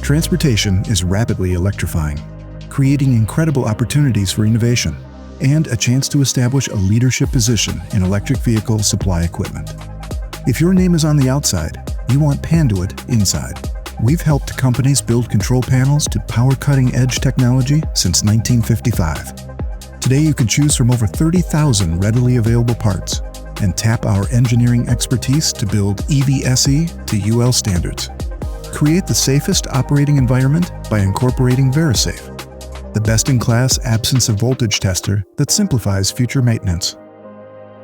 Transportation is rapidly electrifying, creating incredible opportunities for innovation and a chance to establish a leadership position in electric vehicle supply equipment. If your name is on the outside, you want Panduit inside. We've helped companies build control panels to power cutting-edge technology since 1955. Today you can choose from over 30,000 readily available parts and tap our engineering expertise to build EVSE to UL standards. Create the safest operating environment by incorporating VeriSafe, the best-in-class absence of voltage tester that simplifies future maintenance.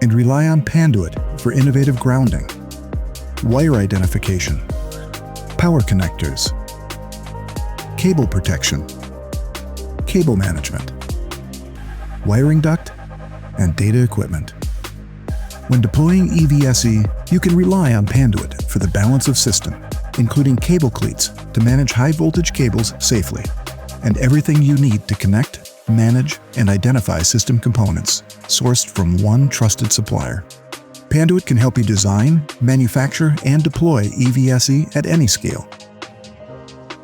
And rely on Panduit for innovative grounding, wire identification, power connectors, cable protection, cable management, wiring duct, and data equipment. When deploying EVSE, you can rely on Panduit for the balance of system, including cable cleats to manage high-voltage cables safely, and everything you need to connect, manage, and identify system components sourced from one trusted supplier. Panduit can help you design, manufacture, and deploy EVSE at any scale.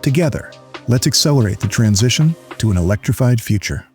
Together, let's accelerate the transition to an electrified future.